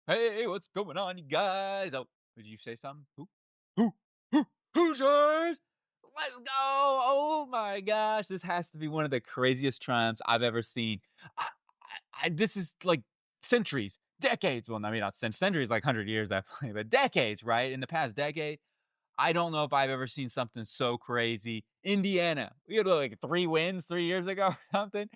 Hey, what's going on, you guys? Oh, did you say something? Who? Who? Hoosiers! Let's go! Oh my gosh, this has to be one of the craziest triumphs I've ever seen. This is like centuries, decades. Well, I mean, not centuries, like 100 years, definitely, but decades, right? In the past decade, I don't know if I've ever seen something so crazy. Indiana, we had like 3 wins 3 years ago or something.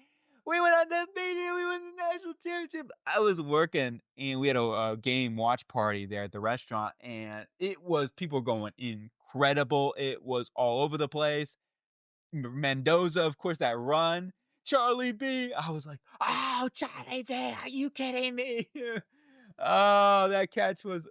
We went undefeated. We won the national championship. I was working and we had a game watch party there at the restaurant, and it was people going incredible. It was all over the place. Mendoza, of course, that run. Charlie B. I was like, oh, Charlie B. Are you kidding me? Oh, that catch was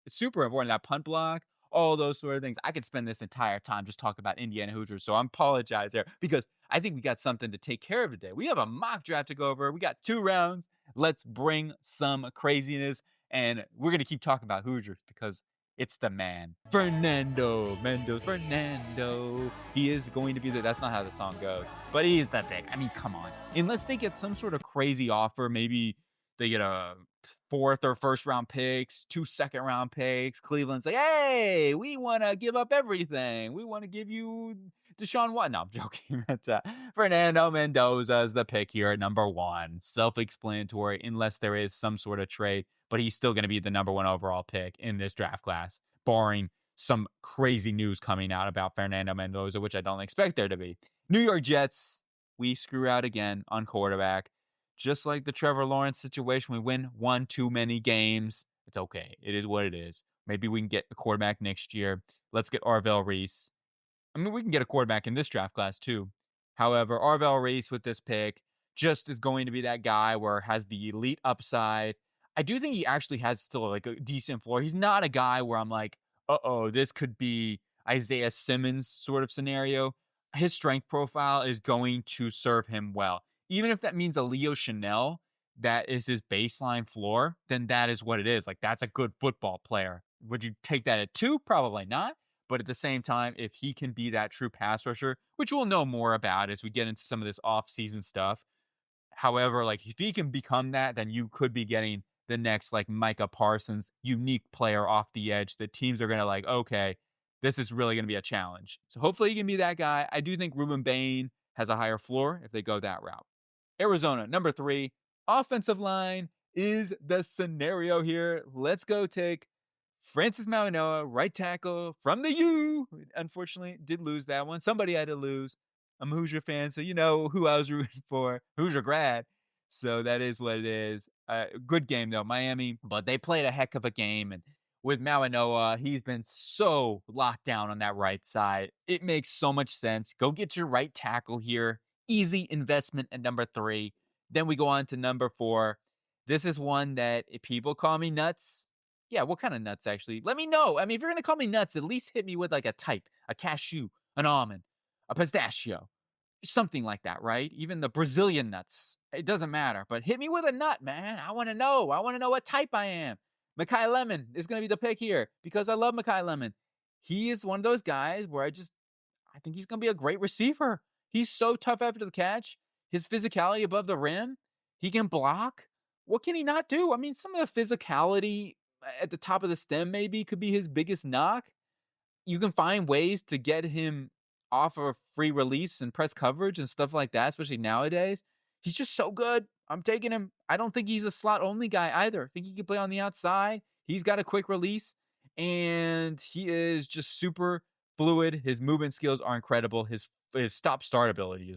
super important. That punt block, all those sort of things. I could spend this entire time just talking about Indiana Hoosiers. So I apologize there because I think we got something to take care of today. We have a mock draft to go over. We got 2 rounds. Let's bring some craziness. And we're going to keep talking about Hoosiers because it's the man, Fernando Mendoza. Fernando. He is going to be that's not how the song goes, but he's the pick. I mean, come on. Unless they get some sort of crazy offer, maybe they get a fourth or first round picks, 2 second-round picks. Cleveland's like, hey, we want to give up everything. We want to give you Deshaun Watson. No, I'm joking. That's, Fernando Mendoza is the pick here at number 1. Self-explanatory, unless there is some sort of trade, but he's still going to be the number 1 overall pick in this draft class, barring some crazy news coming out about Fernando Mendoza, which I don't expect there to be. New York Jets, we screw out again on quarterback. Just like the Trevor Lawrence situation, we win one too many games. It's okay. It is what it is. Maybe we can get a quarterback next year. Let's get Arvell Reese. I mean, we can get a quarterback in this draft class too. However, Arvell Reese with this pick just is going to be that guy where has the elite upside. I do think he actually has still like a decent floor. He's not a guy where I'm like, uh-oh, this could be Isaiah Simmons sort of scenario. His strength profile is going to serve him well. Even if that means a Leo Chanel, that is his baseline floor, then that is what it is. Like, that's a good football player. Would you take that at 2? Probably not. But at the same time, if he can be that true pass rusher, which we'll know more about as we get into some of this off-season stuff. However, like if he can become that, then you could be getting the next like Micah Parsons unique player off the edge that teams are going to like, okay, this is really going to be a challenge. So hopefully he can be that guy. I do think Ruben Bain has a higher floor if they go that route. Arizona, number 3, offensive line is the scenario here. Let's go take Francis Mauigoa, right tackle from the U. Unfortunately, did lose that one. Somebody had to lose. I'm a Hoosier fan, so you know who I was rooting for. Hoosier grad. So that is what it is. Good game, though, Miami. But they played a heck of a game. And with Mauigoa, he's been so locked down on that right side. It makes so much sense. Go get your right tackle here. Easy investment at number 3. Then we go on to number 4. This is one that if people call me nuts. Yeah, what kind of nuts, actually? Let me know. I mean, if you're going to call me nuts, at least hit me with like a type, a cashew, an almond, a pistachio, something like that, right? Even the Brazilian nuts. It doesn't matter. But hit me with a nut, man. I want to know. I want to know what type I am. Makai Lemon is going to be the pick here because I love Makai Lemon. He is one of those guys where I think he's going to be a great receiver. He's so tough after the catch. His physicality above the rim. He can block. What can he not do? I mean, some of the physicality at the top of the stem maybe could be his biggest knock. You can find ways to get him off of free release and press coverage and stuff like that, especially nowadays. He's just so good. I'm taking him. I don't think he's a slot only guy either. I think he can play on the outside. He's got a quick release and he is just super fluid. His movement skills are incredible. His stop start ability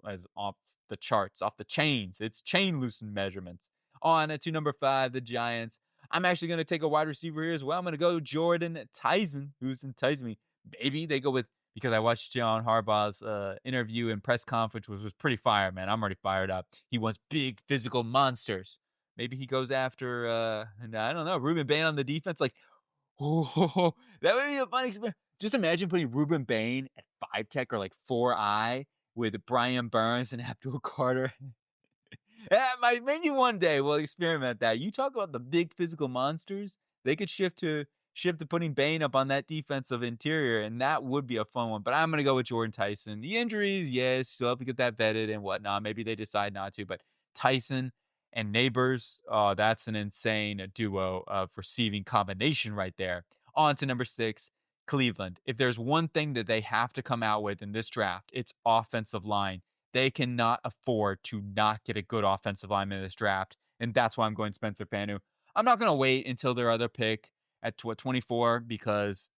is off the charts, off the chains. It's chain loosened measurements. On to number 5, the Giants. I'm actually going to take a wide receiver here as well. I'm going to go Jordan Tyson, who's enticed me. Maybe they go with, because I watched John Harbaugh's interview and press conference, which was pretty fire, man. I'm already fired up. He wants big physical monsters. Maybe he goes after, and I don't know, Ruben Bain on the defense. Like, oh, that would be a fun experience. Just imagine putting Ruben Bain at 5 tech or like 4I with Brian Burns and Abdul Carter. Maybe one day we'll experiment that. You talk about the big physical monsters, they could shift to putting Bane up on that defensive interior, and that would be a fun one. But I'm gonna go with Jordan Tyson. The injuries, yes, you'll have to get that vetted and whatnot. Maybe they decide not to, but Tyson and Neighbors. That's an insane duo of receiving combination right there. On to number 6, Cleveland. If there's one thing that they have to come out with in this draft, it's offensive line. They cannot afford to not get a good offensive lineman in this draft, and that's why I'm going Spencer Fanu. I'm not going to wait until their other pick at 24 because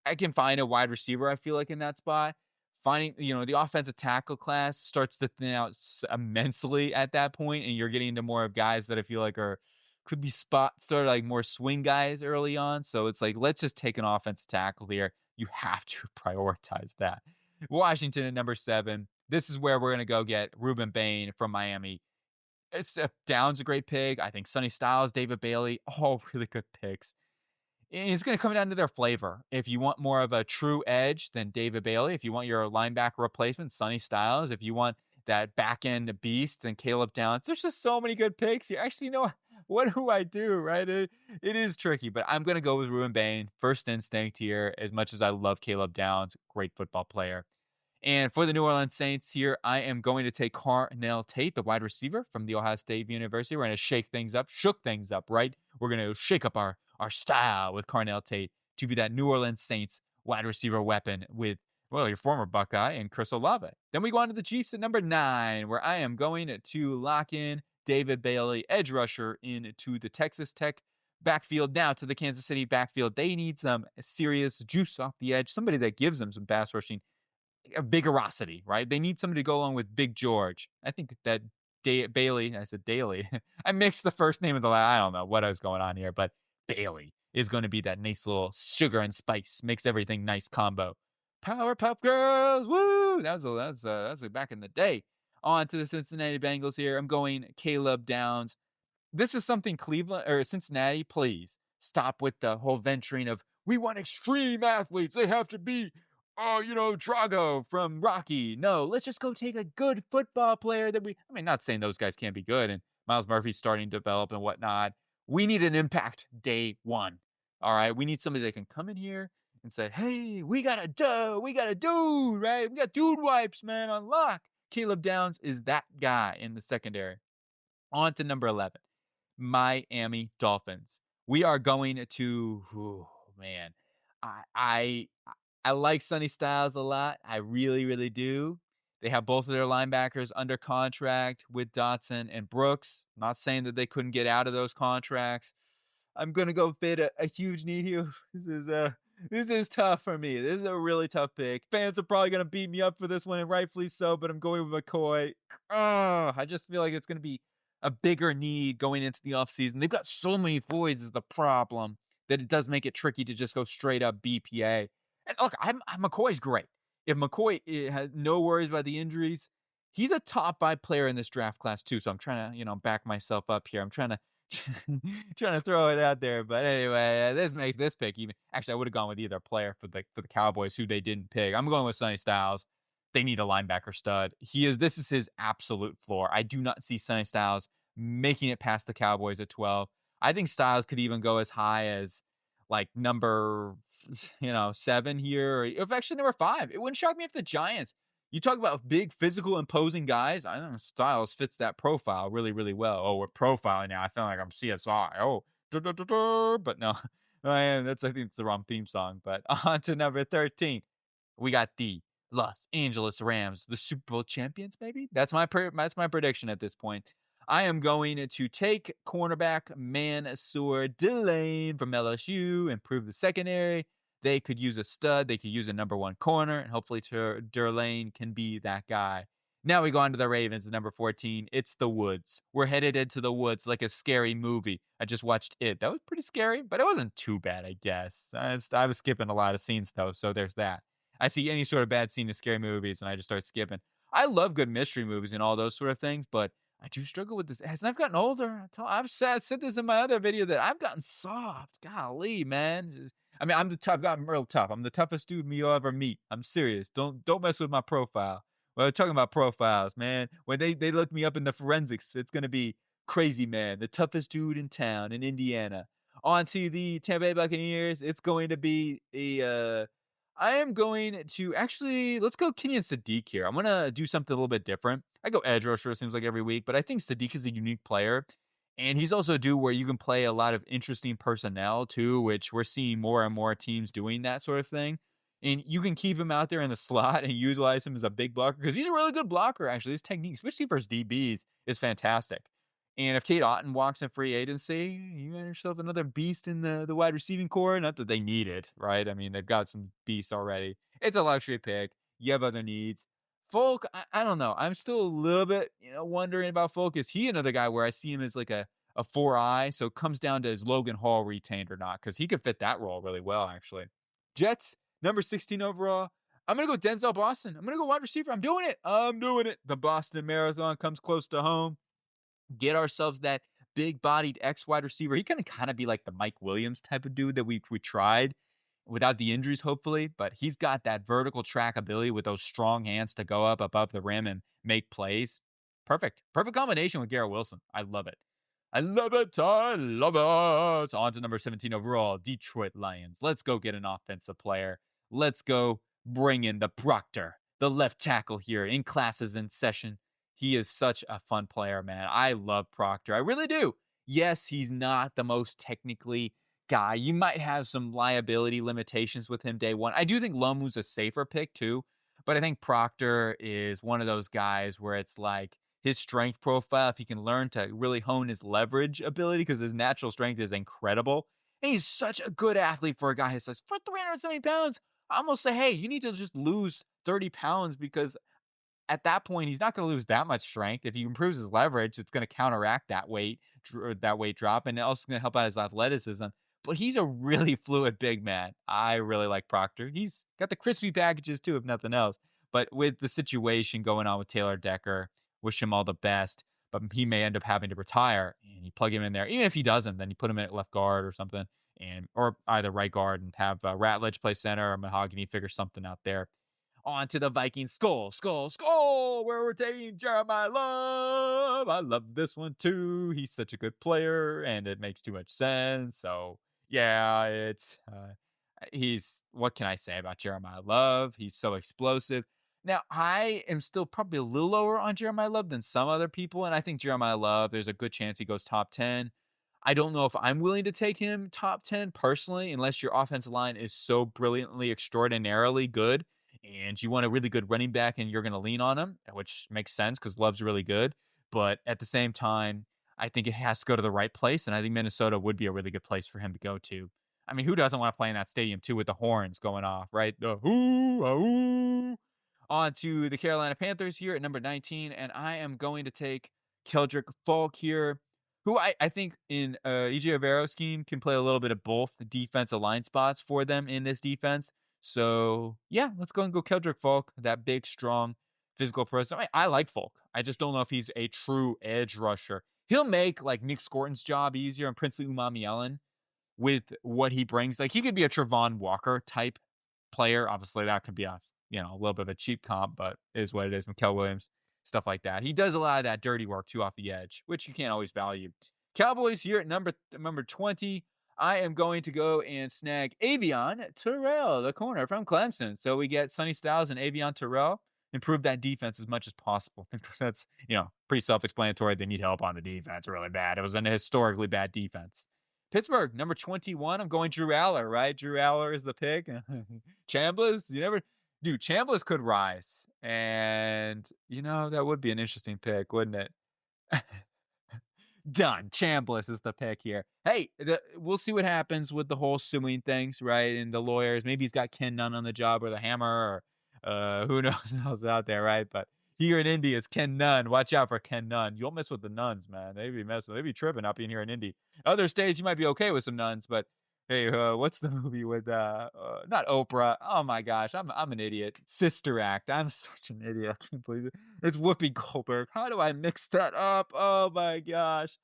I can find a wide receiver, I feel like, in that spot. Finding, the offensive tackle class starts to thin out immensely at that point, and you're getting into more of guys that I feel like could be started like more swing guys early on. So it's like, let's just take an offensive tackle here. You have to prioritize that. Washington at number 7. This is where we're gonna go get Ruben Bain from Miami. Downs a great pick. I think Sonny Styles, David Bailey, all really good picks. It's going to come down to their flavor. If you want more of a true edge, then David Bailey. If you want your linebacker replacement, Sonny Styles. If you want that back end beast, and Caleb Downs. There's just so many good picks here. Actually, what do I do, right? It is tricky, but I'm going to go with Ruben Bain. First instinct here, as much as I love Caleb Downs, great football player. And for the New Orleans Saints here, I am going to take Carnell Tate, the wide receiver from the Ohio State University. We're going to shook things up, right? We're going to shake up our style with Carnell Tate to be that New Orleans Saints wide receiver weapon with, well, your former Buckeye and Chris Olave. Then we go on to the Chiefs at number 9, where I am going to lock in David Bailey, edge rusher, into the Texas Tech backfield. Now to the Kansas City backfield. They need some serious juice off the edge, somebody that gives them some pass rushing vigorosity, right? They need somebody to go along with Big George. I think that Bailey, I said Daly. I mixed the first name of the last. I don't know what I was going on here, but Bailey is going to be that nice little sugar and spice, makes everything nice combo. Powerpuff Girls, woo! That was back in the day. On to the Cincinnati Bengals here. I'm going Caleb Downs. This is something Cleveland or Cincinnati, please stop with the whole venturing of we want extreme athletes. They have to be, Drago from Rocky. No, let's just go take a good football player not saying those guys can't be good and Miles Murphy's starting to develop and whatnot. We need an impact day one. All right. We need somebody that can come in here and say, hey, we got a dude, right? We got dude wipes, man, on lock. Caleb Downs is that guy in the secondary. On to number 11. Miami Dolphins. We are going to, man, I, I I like Sonny Styles a lot. I really, really do. They have both of their linebackers under contract with Dotson and Brooks. Not saying that they couldn't get out of those contracts. I'm gonna go fit a huge need here. This is tough for me. This is a really tough pick. Fans are probably gonna beat me up for this one, and rightfully so. But I'm going with McCoy. I just feel like it's gonna be a bigger need going into the offseason. They've got so many voids is the problem that it does make it tricky to just go straight up BPA. And look, McCoy's great. If McCoy has no worries about the injuries, he's a top 5 player in this draft class too. So I'm trying to, back myself up here. I'm trying to trying to throw it out there. But anyway, this makes this pick even. Actually, I would have gone with either player for the Cowboys who they didn't pick. I'm going with Sonny Styles. They need a linebacker stud. This is his absolute floor. I do not see Sonny Styles making it past the Cowboys at 12. I think Styles could even go as high as like number 7 here, or if actually number 5. It wouldn't shock me if the Giants, you talk about big, physical, imposing guys. I don't know, Styles fits that profile really, really well. Oh, we're profiling now. I feel like I'm CSI. Oh, but no, I think it's the wrong theme song. But on to number 13, we got the Los Angeles Rams, the Super Bowl champions. Maybe that's my prediction at this point. I am going to take cornerback Mansour Delane from LSU, improve the secondary. They could use a stud. They could use a number 1 corner, and hopefully Durlane can be that guy. Now we go on to the Ravens at number 14. It's the woods. We're headed into the woods like a scary movie. I just watched it. That was pretty scary, but it wasn't too bad, I guess. I was skipping a lot of scenes, though, so there's that. I see any sort of bad scene in scary movies, and I just start skipping. I love good mystery movies and all those sort of things, but I do struggle with this. As I've gotten older, I've said this in my other video that I've gotten soft. Golly, man. I've gotten real tough. I'm the toughest dude you'll ever meet. I'm serious. Don't mess with my profile. Well, talking about profiles, man. When they look me up in the forensics, it's gonna be crazy, man. The toughest dude in town in Indiana. On to the Tampa Bay Buccaneers. It's going to be I am going to actually let's go Kenyan Sadiq here. I'm gonna do something a little bit different. I go edge rusher, it seems like every week, but I think Sadiq is a unique player. And he's also a dude where you can play a lot of interesting personnel too, which we're seeing more and more teams doing that sort of thing. And you can keep him out there in the slot and utilize him as a big blocker because he's a really good blocker, actually. His technique, especially for his DBs, is fantastic. And if Kate Otten walks in free agency, you got yourself another beast in the wide receiving core. Not that they need it, right? I mean, they've got some beasts already. It's a luxury pick. You have other needs. Folk, I don't know. I'm still a little bit, wondering about Folk. Is he another guy where I see him as like a 4-eye? So it comes down to is Logan Hall retained or not? Because he could fit that role really well, actually. Jets, number 16 overall. I'm going to go Denzel Boston. I'm going to go wide receiver. I'm doing it. I'm doing it. The Boston Marathon comes close to home. Get ourselves that big bodied X wide receiver. He can kind of be like the Mike Williams type of dude that we tried without the injuries, hopefully. But he's got that vertical track ability with those strong hands to go up above the rim and make plays. Perfect. Perfect combination with Garrett Wilson. I love it. I love it. I love it. On to number 17 overall, Detroit Lions. Let's go get an offensive player. Let's go bring in the Proctor, the left tackle here in classes in session. He is such a fun player, man. I love Proctor. I really do. Yes, he's not the most technically guy. You might have some liability limitations with him day one. I do think Lomu's a safer pick too, but I think Proctor is one of those guys where it's like his strength profile, if he can learn to really hone his leverage ability, because his natural strength is incredible. And he's such a good athlete for a guy who says, for 370 pounds, I almost say, hey, you need to just lose 30 pounds because at that point, he's not going to lose that much strength. If he improves his leverage, it's going to counteract that weight drop, and also going to help out his athleticism. But he's a really fluid big man. I really like Proctor. He's got the crispy packages too, if nothing else. But with the situation going on with Taylor Decker, wish him all the best. But he may end up having to retire, and you plug him in there. Even if he doesn't, then you put him in at left guard or something, or either right guard and have Ratledge play center or Mahogany figure something out there. On to the Vikings. Skull, skull, skull, where we're taking Jeremiah Love. I love this one too. He's such a good player, and it makes too much sense. So, yeah, what can I say about Jeremiah Love? He's so explosive. Now, I am still probably a little lower on Jeremiah Love than some other people, and I think Jeremiah Love, there's a good chance he goes top 10. I don't know if I'm willing to take him top 10 personally, unless your offensive line is so brilliantly, extraordinarily good and you want a really good running back and you're going to lean on him, which makes sense because Love's really good. But at the same time, I think it has to go to the right place. And I think Minnesota would be a really good place for him to go to. I mean, who doesn't want to play in that stadium too with the horns going off, right? The hoo, hoo. On to the Carolina Panthers here at number 19. And I am going to take Keldrick Falk here, who I think in EJ Avero scheme can play a little bit of both defensive line spots for them in this defense. So, yeah, let's go and go Keldrick Falk, that big, strong, physical person. I like Falk. I just don't know if he's a true edge rusher. He'll make, like, Nick Scorton's job easier and Princely Umamielen with what he brings. Like, he could be a Trevon Walker type player. Obviously, that could be a little bit of a cheap comp, but it is what it is. Mikael Williams, stuff like that. He does a lot of that dirty work, too, off the edge, which you can't always value. Cowboys here at number 20. I am going to go and snag Avion Terrell, the corner from Clemson. So we get Sonny Styles and Avion Terrell. Improve that defense as much as possible. I think that's, pretty self-explanatory. They need help on the defense really bad. It was an historically bad defense. Pittsburgh, number 21. I'm going Drew Aller, right? Drew Aller is the pick. Chambliss, dude, Chambliss could rise. And, that would be an interesting pick, wouldn't it? Done. Chambliss is the pick here. Hey, we'll see what happens with the whole suing things, right? And the lawyers. Maybe he's got Ken Nunn on the job or the Hammer, or who knows else out there, right? But here in Indy, it's Ken Nunn. Watch out for Ken Nunn. You don't mess with the nuns, man. They be tripping up in here in Indy. Other states, you might be okay with some nuns, but hey, what's the movie with not Oprah? Oh my gosh, I'm an idiot. Sister Act. I'm such an idiot. I can't believe it. It's Whoopi Goldberg. How do I mix that up? Oh my gosh.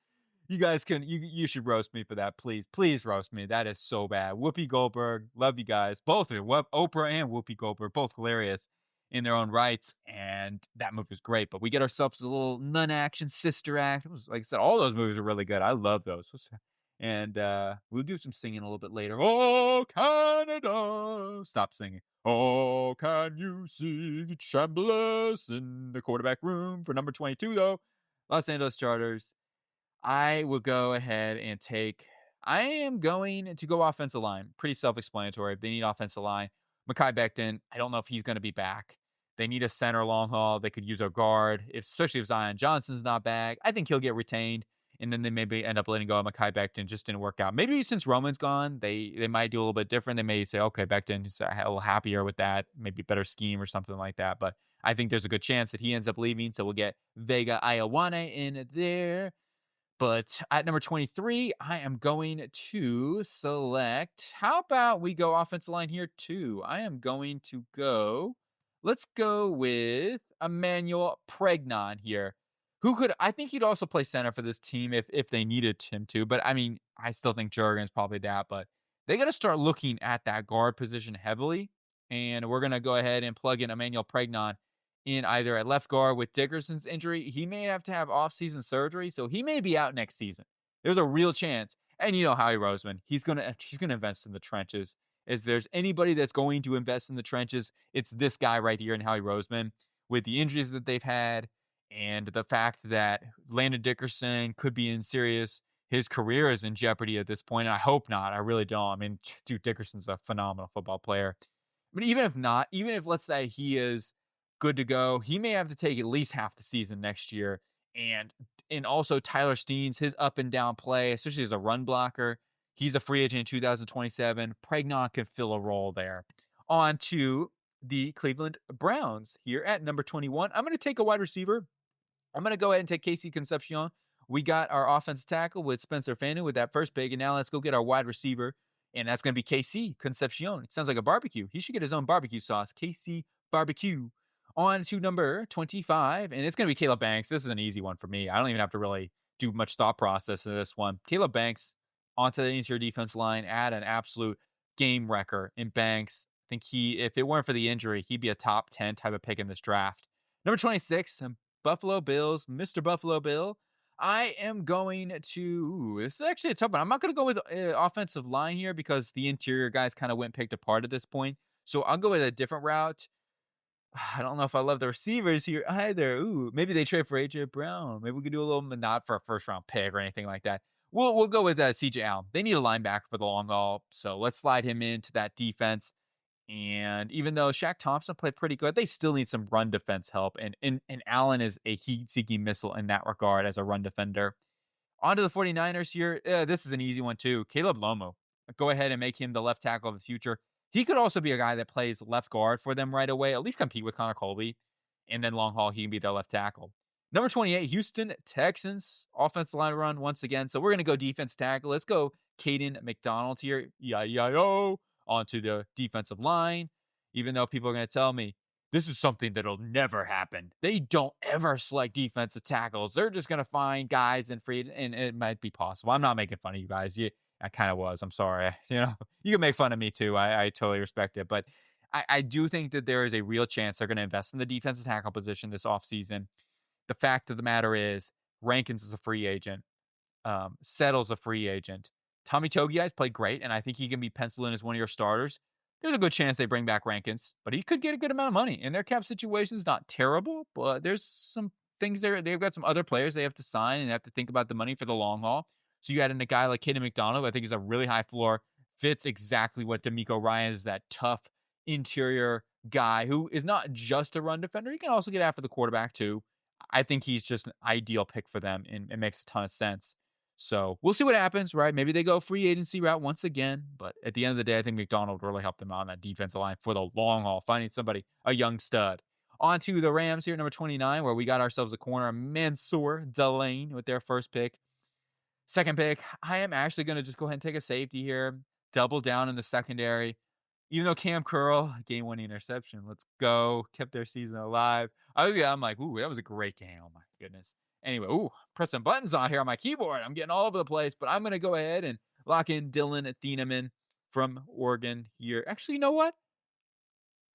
You guys you should roast me for that, please. Please roast me. That is so bad. Whoopi Goldberg, love you guys. Both of you, Oprah and Whoopi Goldberg, both hilarious in their own rights. And that movie was great. But we get ourselves a little nun action, sister act. It was, like I said, all those movies are really good. I love those. And we'll do some singing a little bit later. Oh, Canada. Stop singing. Oh, can you see Chambliss in the quarterback room for number 22, though? Los Angeles Chargers. I will go ahead and take. I am going to go offensive line. Pretty self-explanatory. They need offensive line. Mekhi Becton. I don't know if he's going to be back. They need a center long haul. They could use a guard, especially if Zion Johnson's not back. I think he'll get retained, and then they maybe end up letting go of Mekhi Becton. Just didn't work out. Maybe since Roman's gone, they might do a little bit different. They may say, okay, Becton's a little happier with that, maybe better scheme or something like that. But I think there's a good chance that he ends up leaving. So we'll get Vega Ioane in there. But at number 23, I am going to select. How about we go offensive line here too? I am going to go. Let's go with Emmanuel Pregnon here. Who could I think he'd also play center for this team if they needed him to. But I mean, I still think Jurgen's probably that. But they got to start looking at that guard position heavily. And we're gonna go ahead and plug in Emmanuel Pregnon in either at left guard with Dickerson's injury. He may have to have offseason surgery, so he may be out next season. There's a real chance. And you know Howie Roseman, he's gonna invest in the trenches. Is there's anybody that's going to invest in the trenches, it's this guy right here in Howie Roseman. With the injuries that they've had and the fact that Landon Dickerson could be in serious, his career is in jeopardy at this point. And I hope not. I really don't. I mean, dude, Dickerson's a phenomenal football player. But even if not, even if let's say he is good to go, he may have to take at least half the season next year. And also Tyler Steens, his up and down play, especially as a run blocker, he's a free agent in 2027. Pregnon can fill a role there. On to the Cleveland Browns here at number 21. I'm going to take a wide receiver. I'm going to go ahead and take Casey Concepcion. We got our offensive tackle with Spencer Fanu with that first pick, and now let's go get our wide receiver, and that's going to be KC Concepcion. It sounds like a barbecue. He should get his own barbecue sauce. KC Barbecue. On to number 25, and it's going to be Caleb Banks. This is an easy one for me. I don't even have to really do much thought process in this one. Caleb Banks onto the interior defense line, add an absolute game wrecker in Banks. I think if it weren't for the injury, he'd be a top 10 type of pick in this draft. Number 26, Buffalo Bills, Mr. Buffalo Bill. I am going to. This is actually a tough one. I'm not going to go with offensive line here because the interior guys kind of went picked apart at this point. So I'll go with a different route. I don't know if I love the receivers here either. Ooh, maybe they trade for AJ Brown. Maybe we could do a little, not for a first round pick or anything like that. We'll go with CJ Allen. They need a linebacker for the long haul, so let's slide him into that defense. And even though Shaq Thompson played pretty good, they still need some run defense help. And Allen is a heat-seeking missile in that regard as a run defender. On to the 49ers here. This is an easy one too. Caleb Lomo. Go ahead and make him the left tackle of the future. He could also be a guy that plays left guard for them right away, at least compete with Connor Colby. And then long haul, he can be their left tackle. Number 28, Houston Texans. Offensive line run once again. So we're going to go defense tackle. Let's go Caden McDonald here. Yi-yi-yo. Onto the defensive line. Even though people are going to tell me, this is something that'll never happen. They don't ever select defensive tackles. They're just going to find guys in free, and it might be possible. I'm not making fun of you guys. I kind of was. I'm sorry. You can make fun of me too. I totally respect it. But I do think that there is a real chance they're going to invest in the defensive tackle position this offseason. The fact of the matter is, Rankins is a free agent. Settle's a free agent. Tommy Togiai played great, and I think he can be penciled in as one of your starters. There's a good chance they bring back Rankins, but he could get a good amount of money. And their cap situation is not terrible, but there's some things there. They've got some other players they have to sign and have to think about the money for the long haul. So you add in a guy like Caden McDonald, I think is a really high floor, fits exactly what D'Amico Ryan is, that tough interior guy who is not just a run defender. He can also get after the quarterback too. I think he's just an ideal pick for them, and it makes a ton of sense. So we'll see what happens, right? Maybe they go free agency route once again. But at the end of the day, I think McDonald really helped them out on that defensive line for the long haul, finding somebody, a young stud. On to the Rams here, number 29, where we got ourselves a corner, Mansour Delane with their first pick. Second pick, I am actually going to just go ahead and take a safety here, double down in the secondary. Even though Cam Curl, game-winning interception, let's go, kept their season alive. I'm like, ooh, that was a great game. Oh, my goodness. Anyway, pressing buttons on here on my keyboard. I'm getting all over the place, but I'm going to go ahead and lock in Dylan Thieneman from Oregon here. Actually, you know what?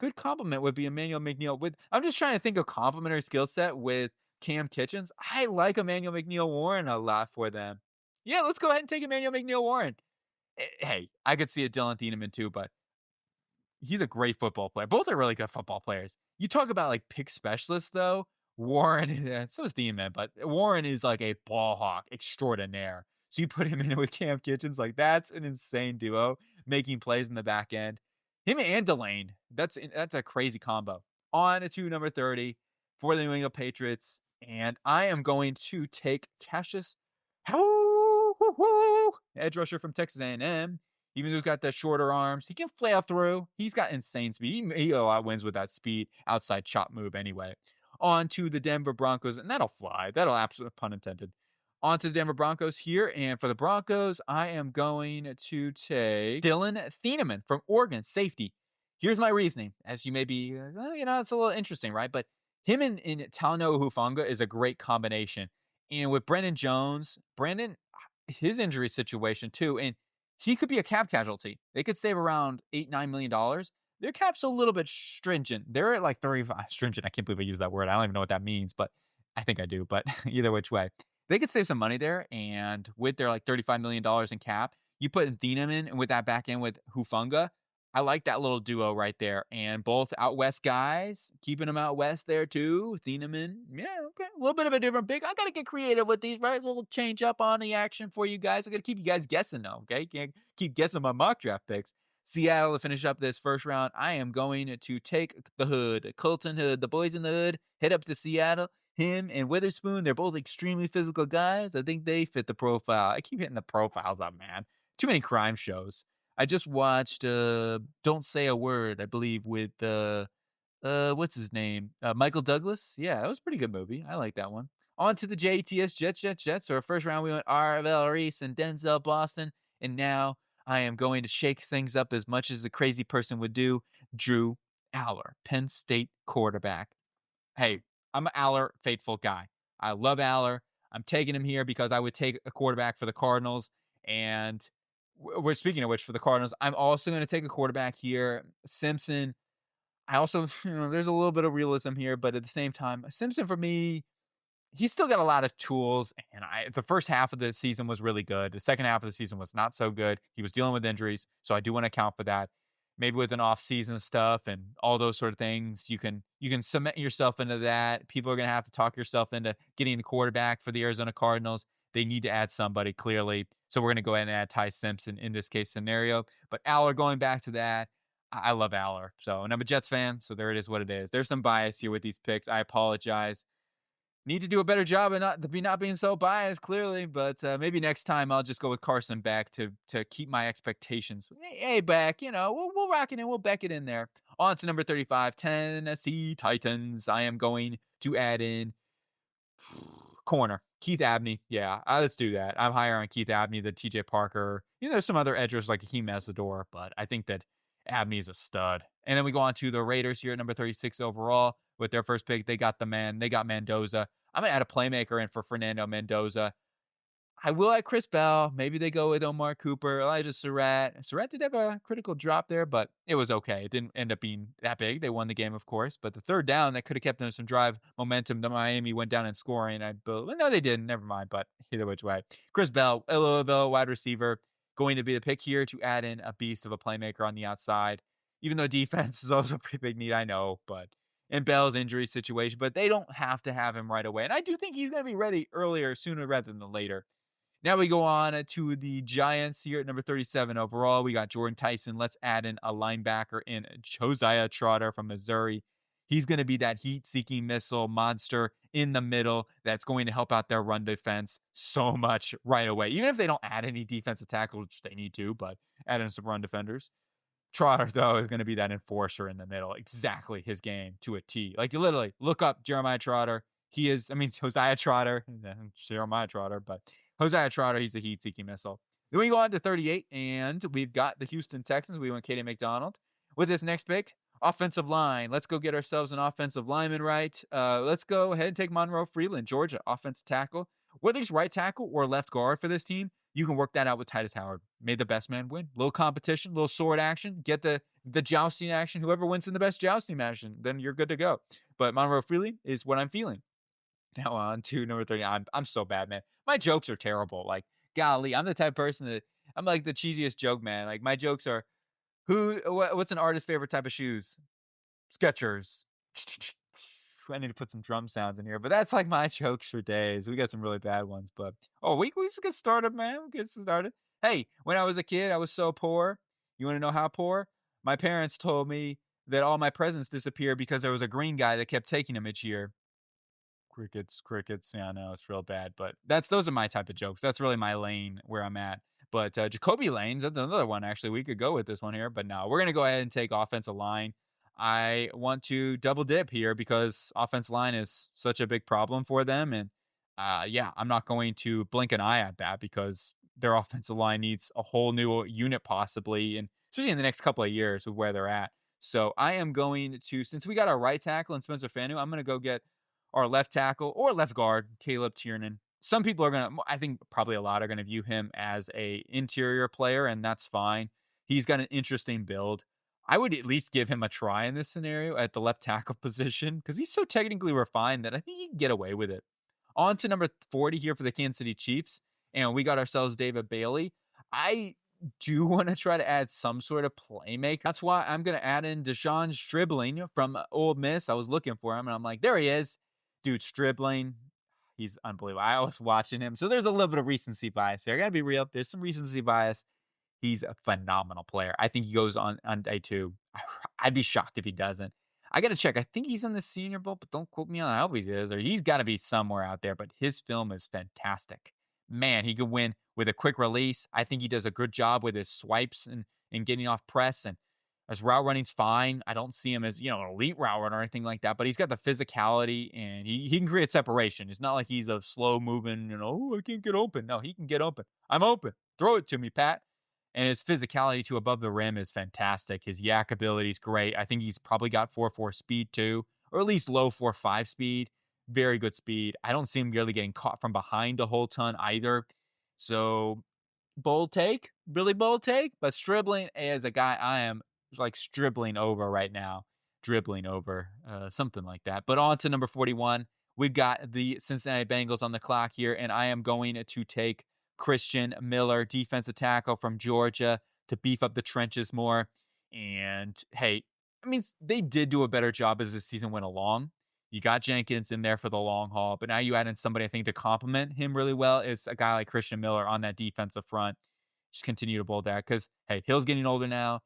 Good compliment would be Emmanuel McNeil. I'm just trying to think of complementary skill set with Cam Kitchens. I like Emmanuel McNeil Warren a lot for them. Yeah, let's go ahead and take Emmanuel McNeil Warren. Hey, I could see a Dylan Thieneman too, but he's a great football player. Both are really good football players. You talk about like pick specialists though. Warren, yeah, so is Thieneman, but Warren is like a ball hawk extraordinaire. So you put him in with Cam Kitchens, like that's an insane duo, making plays in the back end. Him and Delane, that's a crazy combo. On to number 30 for the New England Patriots, and I am going to take Cassius edge rusher from Texas A&M. Even though he's got the shorter arms, he can flail through. He's got insane speed. He a lot wins with that speed outside chop move anyway. On to the Denver Broncos, and that'll fly. That'll absolutely, pun intended. On to the Denver Broncos here. And for the Broncos, I am going to take Dylan Thieneman from Oregon, safety. Here's my reasoning. As you may be, it's a little interesting, right? But him and Talanoa Hufanga is a great combination. And with Brendan Jones, his injury situation too, and he could be a cap casualty. They could save around $8-9 million. Their cap's a little bit stringent. They're at like 35 stringent. I can't believe I used that word. I don't even know what that means, but I think I do. But either which way, they could save some money there. And with their like $35 million in cap, you put in Thieneman and with that back end with Hufanga, I like that little duo right there. And both out west guys, keeping them out west there too. Thieneman, yeah, okay. A little bit of a different pick. I got to get creative with these, right? A little change up on the action for you guys. I got to keep you guys guessing though, okay? Can't keep guessing my mock draft picks. Seattle to finish up this first round. I am going to take the Hood, Colton Hood, the boys in the Hood, head up to Seattle. Him and Witherspoon, they're both extremely physical guys. I think they fit the profile. I keep hitting the profiles up, man. Too many crime shows. I just watched Don't Say a Word, I believe, with what's his name? Michael Douglas. Yeah, that was a pretty good movie. I like that one. On to the JTS Jets. So our first round we went Arvell Reese and Denzel Boston. And now I am going to shake things up as much as a crazy person would do. Drew Aller, Penn State quarterback. Hey, I'm an Aller faithful guy. I love Aller. I'm taking him here because I would take a quarterback for the Cardinals. And we're speaking of which, for the Cardinals, I'm also going to take a quarterback here. Simpson. I also, there's a little bit of realism here, but at the same time, Simpson for me, he's still got a lot of tools. And the first half of the season was really good. The second half of the season was not so good. He was dealing with injuries, so I do want to account for that. Maybe with an off-season stuff and all those sort of things, you can cement yourself into that. People are going to have to talk yourself into getting a quarterback for the Arizona Cardinals. They need to add somebody clearly, so we're going to go ahead and add Ty Simpson in this case scenario. But Aller, going back to that, I love Aller. So, and I'm a Jets fan, so there it is what it is. There's some bias here with these picks. I apologize. Need to do a better job of not being so biased, clearly. But maybe next time I'll just go with Carson Beck to keep my expectations. Hey, Beck, we'll rock it in. We'll Beck it in there. On to number 35, Tennessee Titans. I am going to add in corner. Keith Abney. Yeah, let's do that. I'm higher on Keith Abney than TJ Parker. There's some other edgers like Hakeem Mesidor, but I think that Abney is a stud. And then we go on to the Raiders here at number 36 overall. With their first pick, they got Mendoza. I'm going to add a playmaker in for Fernando Mendoza. I will at Chris Bell. Maybe they go with Omar Cooper, Elijah Surratt. Surratt did have a critical drop there, but it was okay. It didn't end up being that big. They won the game, of course. But the third down, that could have kept them some drive momentum. The Miami went down in scoring. No, they didn't. Never mind. But either which way. Chris Bell, Louisville, wide receiver, going to be the pick here to add in a beast of a playmaker on the outside. Even though defense is also a pretty big need, I know. But in Bell's injury situation, but they don't have to have him right away. And I do think he's going to be ready sooner rather than later. Now we go on to the Giants here at number 37 overall. We got Jordan Tyson. Let's add in a linebacker in Josiah Trotter from Missouri. He's going to be that heat-seeking missile monster in the middle that's going to help out their run defense so much right away. Even if they don't add any defensive tackles, which they need to, but add in some run defenders. Trotter, though, is going to be that enforcer in the middle. Exactly his game to a T. Like, you literally look up Jeremiah Trotter. Josiah Trotter. Jeremiah Trotter, but Josiah Trotter, he's a heat-seeking missile. Then we go on to 38, and we've got the Houston Texans. We went Katie McDonald. With this next pick, offensive line. Let's go get ourselves an offensive lineman right. Let's go ahead and take Monroe Freeland, Georgia, offensive tackle. Whether he's right tackle or left guard for this team, you can work that out with Titus Howard. May the best man win. Little competition, little sword action. Get the jousting action. Whoever wins in the best jousting action, then you're good to go. But Monroe Freeland is what I'm feeling. Now on to number 30. I'm so bad, man. My jokes are terrible. Like, golly, I'm the type of person that I'm like the cheesiest joke man. Like my jokes are, what's an artist's favorite type of shoes? Skechers. I need to put some drum sounds in here, but that's like my jokes for days. We got some really bad ones, but oh, we just get started, man. We get started. Hey, when I was a kid, I was so poor. You want to know how poor? My parents told me that all my presents disappeared because there was a green guy that kept taking them each year. Crickets, crickets. Yeah, I know it's real bad, but those are my type of jokes. That's really my lane where I'm at. But Jacoby Lanes, that's another one. Actually, we could go with this one here, but no, we're gonna go ahead and take offensive line. I want to double dip here because offensive line is such a big problem for them, and yeah, I'm not going to blink an eye at that because their offensive line needs a whole new unit possibly, and especially in the next couple of years with where they're at. So I am going to, since we got our right tackle and Spencer Fanu, I'm going to go get our left tackle or left guard, Caleb Tiernan. Some people are gonna, I think probably a lot are gonna view him as a interior player, and that's fine. He's got an interesting build. I would at least give him a try in this scenario at the left tackle position because he's so technically refined that I think he can get away with it. On to number 40 here for the Kansas City Chiefs, and we got ourselves David Bailey. I do want to try to add some sort of playmaker. That's why I'm going to add in Deshaun Stribling from Ole Miss. I was looking for him, and I'm like, there he is. Dude, Stribling, he's unbelievable. I was watching him. So there's a little bit of recency bias here. I got to be real. There's some recency bias. He's a phenomenal player. I think he goes on day two. I'd be shocked if he doesn't. I got to check. I think he's in the Senior Bowl, but don't quote me on. I hope he is, or he's got to be somewhere out there. But his film is fantastic. Man, he could win with a quick release. I think he does a good job with his swipes and getting off press, and his route running's fine. I don't see him as, an elite route runner or anything like that, but he's got the physicality and he can create separation. It's not like he's a slow moving, oh, I can't get open. No, he can get open. I'm open. Throw it to me, Pat. And his physicality to above the rim is fantastic. His yak ability is great. I think he's probably got 4.4 speed too, or at least low 4.5 speed. Very good speed. I don't see him really getting caught from behind a whole ton either. So bold take, really bold take. But Stribling is a guy I am like dribbling over right now, dribbling over, something like that. But on to number 41. We've got the Cincinnati Bengals on the clock here, and I am going to take Christian Miller, defensive tackle from Georgia, to beef up the trenches more. And hey, I mean, they did do a better job as the season went along. You got Jenkins in there for the long haul, but now you add in somebody I think to complement him really well is a guy like Christian Miller on that defensive front. Just continue to bold that because hey, Hill's getting older now.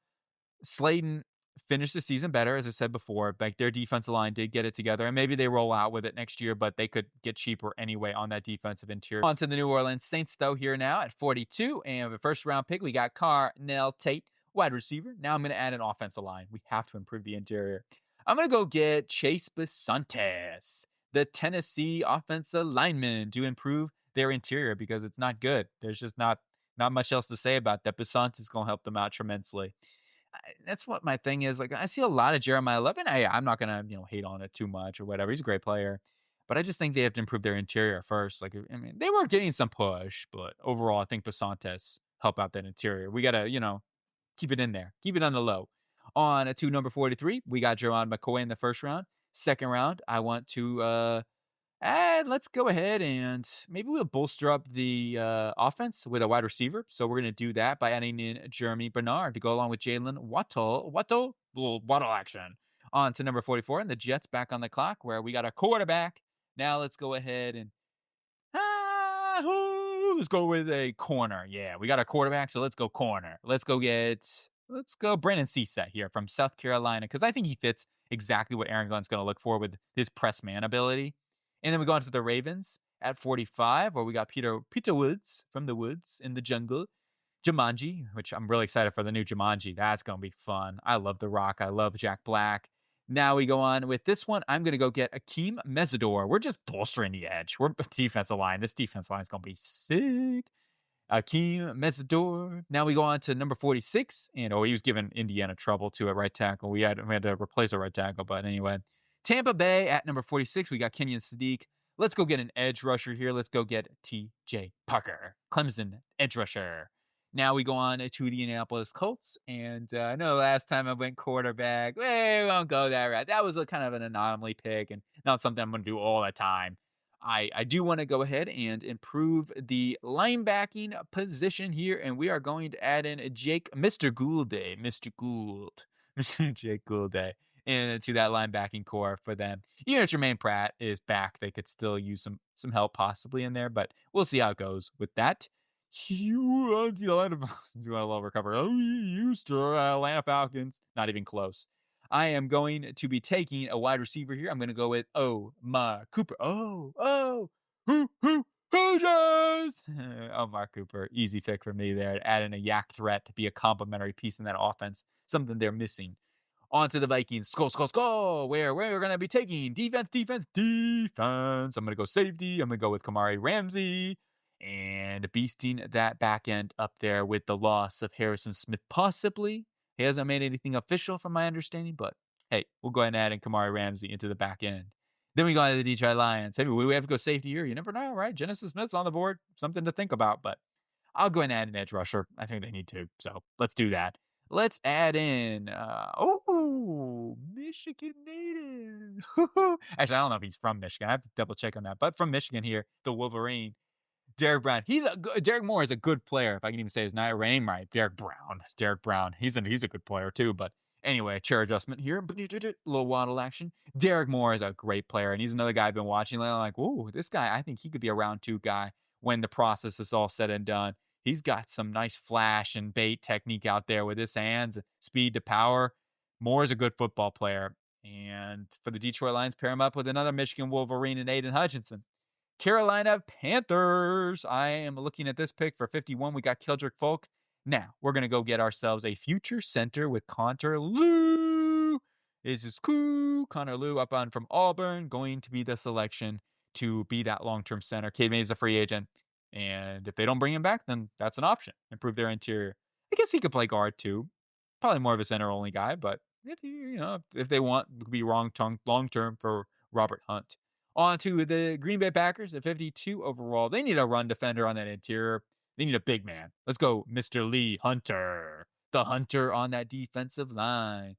Slayton finished the season better, as I said before. Like their defensive line did get it together, and maybe they roll out with it next year, but they could get cheaper anyway on that defensive interior. On to the New Orleans Saints, though, here now at 42, and the first round pick, we got Carnell Tate, wide receiver. Now I'm going to add an offensive line. We have to improve the interior. I'm going to go get Chase Bisontes, the Tennessee offensive lineman, to improve their interior because it's not good. There's just not much else to say about that. Bisontes is going to help them out tremendously. That's what my thing is. Like I see a lot of Jeremiah Levin. I'm not gonna hate on it too much or whatever. He's a great player, but I just think they have to improve their interior first. Like I mean, they were getting some push, but overall, I think Basantes help out that interior. We gotta keep it in there, keep it on the low. On to number 43, we got Jerron McCoy in the first round. Second round, I want to let's go ahead and maybe we'll bolster up the offense with a wide receiver. So we're going to do that by adding in Jeremy Bernard to go along with Jalen Waddle. Little Waddle action. On to number 44, and the Jets back on the clock where we got a quarterback. Now let's go ahead and let's go with a corner. Yeah, we got a quarterback, so let's go corner. Let's go Brandon Cisa here from South Carolina because I think he fits exactly what Aaron Glenn's going to look for with his press man ability. And then we go on to the Ravens at 45, where we got Peter Woods from the woods in the jungle. Jumanji, which I'm really excited for the new Jumanji. That's going to be fun. I love The Rock. I love Jack Black. Now we go on with this one. I'm going to go get Akeem Mesidor. We're just bolstering the edge. We're defensive line. This defensive line is going to be sick. Akeem Mesidor. Now we go on to number 46. And he was giving Indiana trouble too at right tackle. We had to replace a right tackle, but anyway. Tampa Bay at number 46. We got Kenyon Sadiq. Let's go get an edge rusher here. Let's go get T.J. Parker, Clemson edge rusher. Now we go on to the Indianapolis Colts. And I know last time I went quarterback. We won't go that route. That was a kind of an anomaly pick and not something I'm going to do all the time. I do want to go ahead and improve the linebacking position here, and we are going to add in Mr. Goulday, Mr. Gould, Mr. Jake Goulday into that linebacking core for them. Even if Jermaine Pratt is back, they could still use some help possibly in there, but we'll see how it goes with that. You Atlanta do a little recover. Oh, you used to Atlanta Falcons. Not even close. I am going to be taking a wide receiver here. I'm going to go with Omar Cooper. Hoosiers! Omar Cooper, easy pick for me there. Add in a yak threat to be a complementary piece in that offense, something they're missing. On to the Vikings. Skull. Where we're going to be taking defense. I'm going to go safety. I'm going to go with Kamari Ramsey and beasting that back end up there with the loss of Harrison Smith, possibly. He hasn't made anything official from my understanding, but hey, we'll go ahead and add in Kamari Ramsey into the back end. Then we go to the Detroit Lions. Hey, we have to go safety here. You never know, right? Genesis Smith's on the board. Something to think about, but I'll go ahead and add an edge rusher. I think they need to, so let's do that. Let's add in, Michigan native. Actually, I don't know if he's from Michigan. I have to double check on that, but from Michigan here, the Wolverine. Derek Brown. Derek Moore is a good player. If I can even say his name right. Derek Brown. He's a good player too. But anyway, chair adjustment here. Little waddle action. Derek Moore is a great player, and he's another guy I've been watching lately. I'm like, ooh, this guy. I think he could be a round 2 guy when the process is all said and done. He's got some nice flash and bait technique out there with his hands, speed to power. Moore is a good football player. And for the Detroit Lions, pair him up with another Michigan Wolverine and Aiden Hutchinson. Carolina Panthers. I am looking at this pick for 51. We got Keldrick Folk. Now, we're going to go get ourselves a future center with Connor Lew. This is cool. Connor Lew up on from Auburn, going to be the selection to be that long-term center. Cade May is a free agent. And if they don't bring him back, then that's an option. Improve their interior. I guess he could play guard too. Probably more of a center-only guy, but if they want, it could be long-term for Robert Hunt. On to the Green Bay Packers at 52 overall. They need a run defender on that interior. They need a big man. Let's go, Mr. Lee Hunter. The Hunter on that defensive line.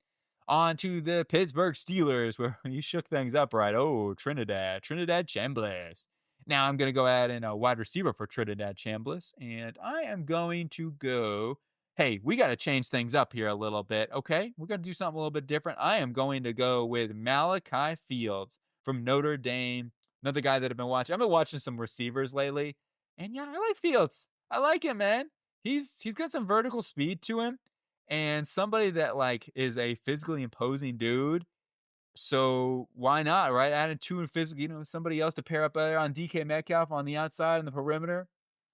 On to the Pittsburgh Steelers, where he shook things up right. Oh, Trinidad Chambliss. Now I'm going to go add in a wide receiver for Trinidad Chambliss, and I am going to go, hey, we got to change things up here a little bit, okay? We're going to do something a little bit different. I am going to go with Malachi Fields from Notre Dame. Another guy that I've been watching. I've been watching some receivers lately. And yeah, I like Fields. I like him, man. He's got some vertical speed to him. And somebody that like is a physically imposing dude. So why not, right? Adding 2 in physical, somebody else to pair up there on DK Metcalf on the outside and the perimeter.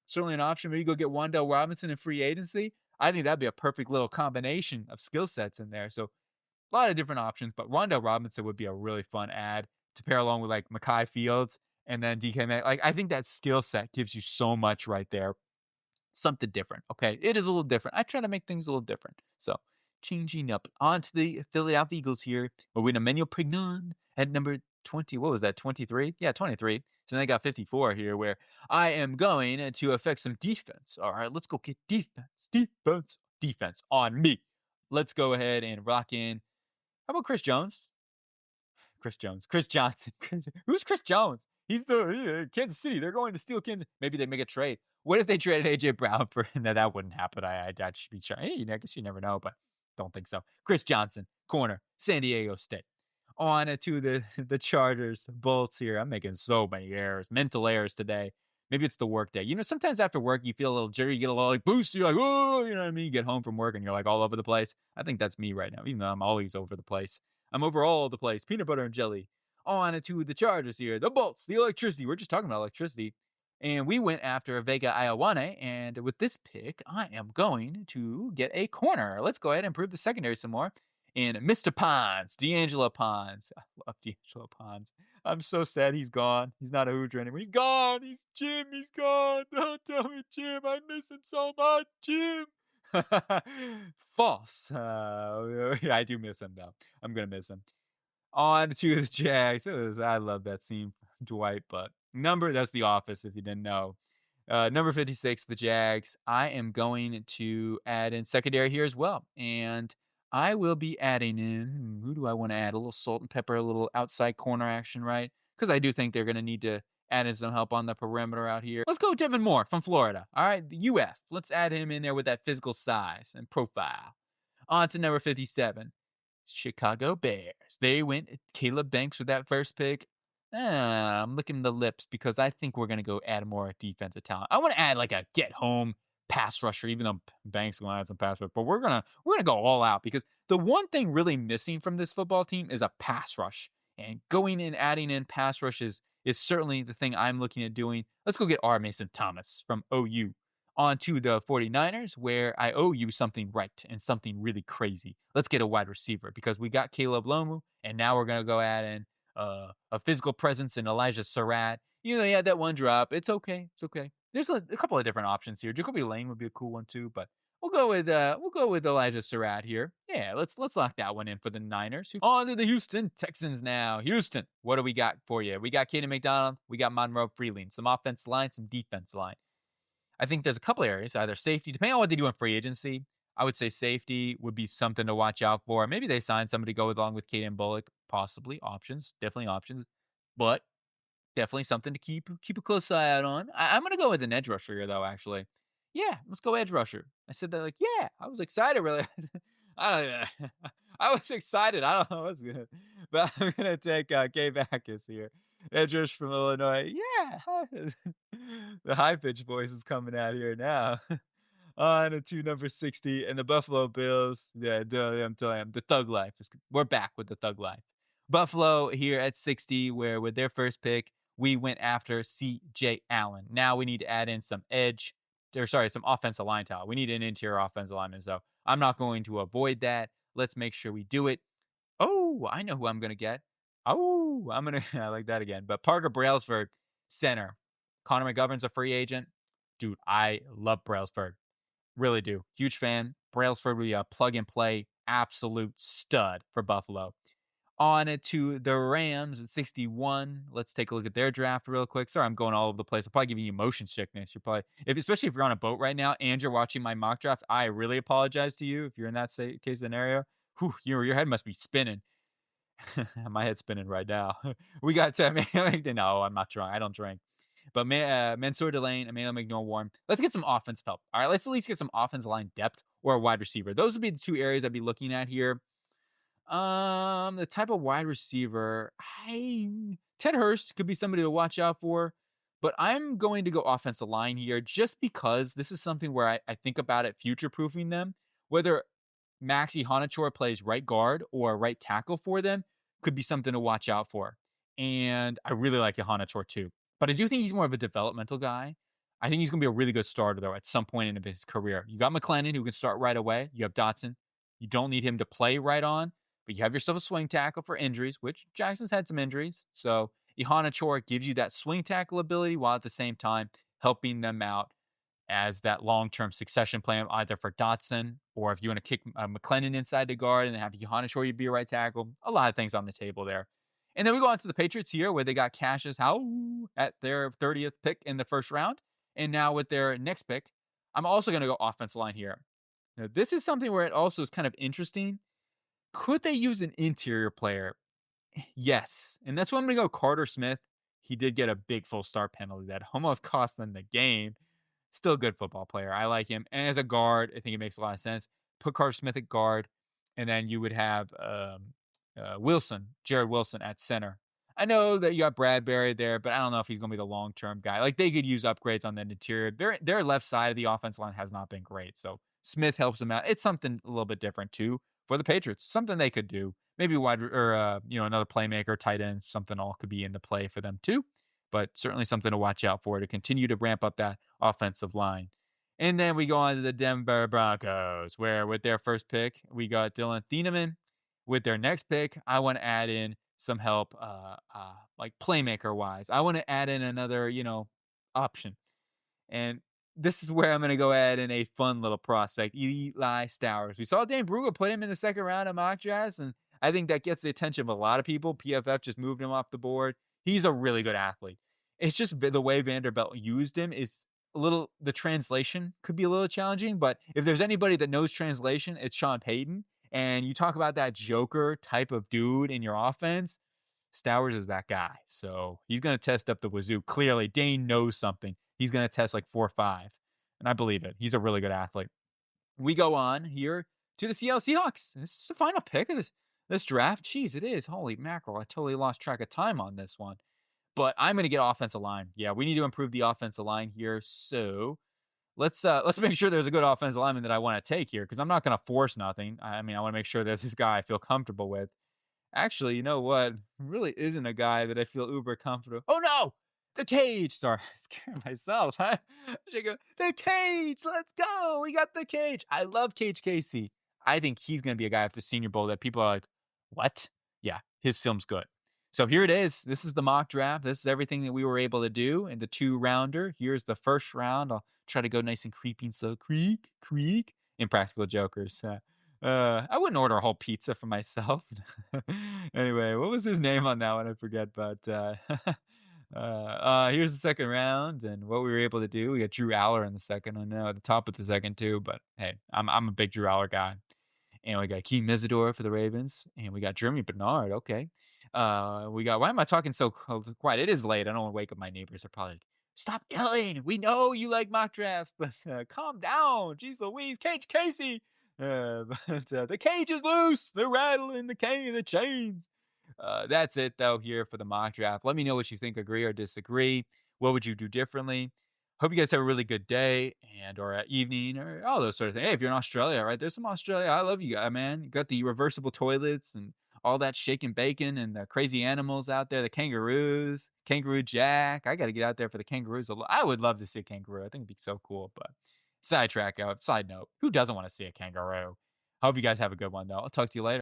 Certainly an option. Maybe go get Wan'Dale Robinson in free agency. I think that'd be a perfect little combination of skill sets in there. So a lot of different options, but Wan'Dale Robinson would be a really fun ad to pair along with like Mekhi Fields and then DK Metcalf. Like I think that skill set gives you so much right there. Something different. Okay. It is a little different. I try to make things a little different. So changing up onto the Philadelphia Eagles here. We're with Emmanuel Pignon at number 20. What was that? 23? Yeah, 23. So then I got 54 here where I am going to affect some defense. All right, let's go get defense on me. Let's go ahead and rock in. How about Chris Jones? Chris Johnson. Who's Chris Jones? He's the Kansas City. They're going to steal Kansas. Maybe they make a trade. What if they traded AJ Brown for? No, that wouldn't happen. I should be sure. Hey, I guess you never know, but don't think so. Chris Johnson, corner, San Diego State. On to the Chargers, Bolts here. I'm making so many errors, mental errors today. Maybe it's the work day. Sometimes after work, you feel a little jittery, you get a little like boost. You're like, oh, you know what I mean? You get home from work and you're like all over the place. I think that's me right now, even though I'm always over the place. I'm over all the place. Peanut butter and jelly. On to the Chargers here. The Bolts, the electricity. We're just talking about electricity. And we went after Vega Ioane. And with this pick, I am going to get a corner. Let's go ahead and improve the secondary some more. And Mr. Pons, D'Angelo Pons. I love D'Angelo Pons. I'm so sad he's gone. He's not a Hoosier anymore. He's gone. Jim. He's gone. Don't tell me, Jim. I miss him so much, Jim. False. I do miss him, though. I'm going to miss him. On to the Jags. I love that scene, Dwight, but that's The Office, if you didn't know. Number 56, the Jags. I am going to add in secondary here as well. And I will be adding in, who do I want to add? A little salt and pepper, a little outside corner action, right? Because I do think they're going to need to Adding some help on the perimeter out here. Let's go Devin Moore from Florida. All right, the UF. Let's add him in there with that physical size and profile. On to number 57. Chicago Bears. They went Caleb Banks with that first pick. I'm licking the lips because I think we're gonna go add more defensive talent. I want to add like a get home pass rusher, even though Banks gonna add some pass rush, but we're gonna go all out because the one thing really missing from this football team is a pass rush. And going and adding in pass rushes is certainly the thing I'm looking at doing. Let's go get R. Mason Thomas from OU. On to the 49ers, where I owe you something right and something really crazy. Let's get a wide receiver because we got Caleb Lomu, and now we're going to go add in a physical presence in Elijah Surratt. You know, he had that one drop. It's okay. It's okay. There's a couple of different options here. Jacoby Lane would be a cool one too, but we'll go with Elijah Surratt here. Yeah, let's lock that one in for the Niners. On to the Houston Texans now. Houston, what do we got for you? We got Kaden McDonald, we got Monroe Freeling, some offense line, some defense line. I think there's a couple areas, either safety, depending on what they do in free agency. I would say safety would be something to watch out for. Maybe they sign somebody to go along with Caden Bullock, possibly options, definitely options, but definitely something to keep a close eye out on. I'm gonna go with an edge rusher here, though. Actually, yeah, let's go edge rusher. I said that like, yeah, I was excited. Really, I don't. I was excited. I don't know what's good, but I'm gonna take K Backus here, edge rush from Illinois. Yeah, the high pitch voice is coming out here now. On to number 60 and the Buffalo Bills. Yeah, I'm telling you, the thug life. We're back with the thug life. Buffalo here at 60, where with their first pick, we went after C.J. Allen. Now we need to add in some some offensive line talent. We need an interior offensive lineman. So I'm not going to avoid that. Let's make sure we do it. Oh, I know who I'm going to get. Oh, I like that again. But Parker Brailsford, center. Connor McGovern's a free agent. Dude, I love Brailsford. Really do. Huge fan. Brailsford will be a plug and play, absolute stud for Buffalo. On to the Rams at 61. Let's take a look at their draft real quick. Sorry, I'm going all over the place. I'm probably giving you motion sickness. You're probably, especially if you're on a boat right now and you're watching my mock draft, I really apologize to you if you're in that case scenario. Whew, your head must be spinning. My head's spinning right now. We got no, I'm not drunk. I don't drink. But Mansour Delane, Emmanuel McNorwarm. Let's get some offensive help. All right, let's at least get some offensive line depth or a wide receiver. Those would be the two areas I'd be looking at here. The type of wide receiver, Ted Hurst could be somebody to watch out for, but I'm going to go offensive line here just because this is something where I think about it future-proofing them. Whether Maxi Honachor plays right guard or right tackle for them could be something to watch out for. And I really like Honachor too. But I do think he's more of a developmental guy. I think he's going to be a really good starter, though, at some point in his career. You got McLennan, who can start right away. You have Dotson. You don't need him to play right on, but you have yourself a swing tackle for injuries, which Jackson's had some injuries. So Honachor gives you that swing tackle ability while at the same time helping them out as that long-term succession plan, either for Dotson or if you want to kick McLennan inside the guard and have Honachor, you'd be a right tackle. A lot of things on the table there. And then we go on to the Patriots here, where they got Cassius Howe at their 30th pick in the first round. And now with their next pick, I'm also going to go offensive line here. Now, this is something where it also is kind of interesting. Could they use an interior player? Yes. And that's why I'm going to go Carter Smith. He did get a big full start penalty that almost cost them the game. Still a good football player. I like him. And as a guard, I think it makes a lot of sense. Put Carter Smith at guard, and then you would have Jared Wilson at center. I know that you got Bradbury there, but I don't know if he's going to be the long-term guy. Like, they could use upgrades on the interior. Their left side of the offense line has not been great, so Smith helps them out. It's something a little bit different, too, for the Patriots. Something they could do. Maybe another playmaker, tight end, something all could be into play for them, too. But certainly something to watch out for to continue to ramp up that offensive line. And then we go on to the Denver Broncos, where with their first pick, we got Dylan Thieneman. With their next pick, I want to add in some help, like playmaker-wise. I want to add in another, option. And this is where I'm going to go add in a fun little prospect, Eli Stowers. We saw Dan Brugger put him in the second round of mock drafts, and I think that gets the attention of a lot of people. PFF just moved him off the board. He's a really good athlete. It's just the way Vanderbilt used him is the translation could be a little challenging, but if there's anybody that knows translation, it's Sean Payton. And you talk about that Joker type of dude in your offense. Stowers is that guy. So he's going to test up the wazoo. Clearly, Dane knows something. He's going to test like 4.5. And I believe it. He's a really good athlete. We go on here to the Seattle Seahawks. This is the final pick of this draft. Jeez, it is. Holy mackerel. I totally lost track of time on this one. But I'm going to get offensive line. Yeah, we need to improve the offensive line here. So let's make sure there's a good offensive lineman that I want to take here because I'm not going to force nothing. I mean, I want to make sure there's this guy I feel comfortable with. Actually, you know what? Really isn't a guy that I feel uber comfortable. Oh no! The cage. Sorry, I scared myself. I should go. The cage. Let's go. We got the cage. I love Cage Casey. I think he's gonna be a guy after the Senior Bowl that people are like, what? Yeah, his film's good. So here it is. This is the mock draft. This is everything that we were able to do in the 2-rounder. Here's the first round. I'll try to go nice and creepy and slow. Creak. Impractical Jokers. I wouldn't order a whole pizza for myself. Anyway, what was his name on that one? I forget, but here's the second round and what we were able to do. We got Drew Aller in the second. I know at the top of the second too, but hey, I'm a big Drew Aller guy. And we got Keith Mizador for the Ravens, and we got Jeremy Bernard. Okay. We got. Why am I talking so quiet? It is late. I don't want to wake up my neighbors. They're probably like, stop yelling. We know you like mock drafts, but calm down. Jeez Louise, Cage Casey. But the cage is loose. They're rattling the chains. That's it though here for the mock draft. Let me know what you think. Agree or disagree. What would you do differently? Hope you guys have a really good day and or evening or all those sort of things. Hey, if you're in Australia, right? There's some Australia. I love you guys, man. You got the reversible toilets and all that shaking bacon and the crazy animals out there. The kangaroos, Kangaroo Jack. I got to get out there for the kangaroos. I would love to see a kangaroo. I think it'd be so cool. But side note, who doesn't want to see a kangaroo? Hope you guys have a good one though. I'll talk to you later.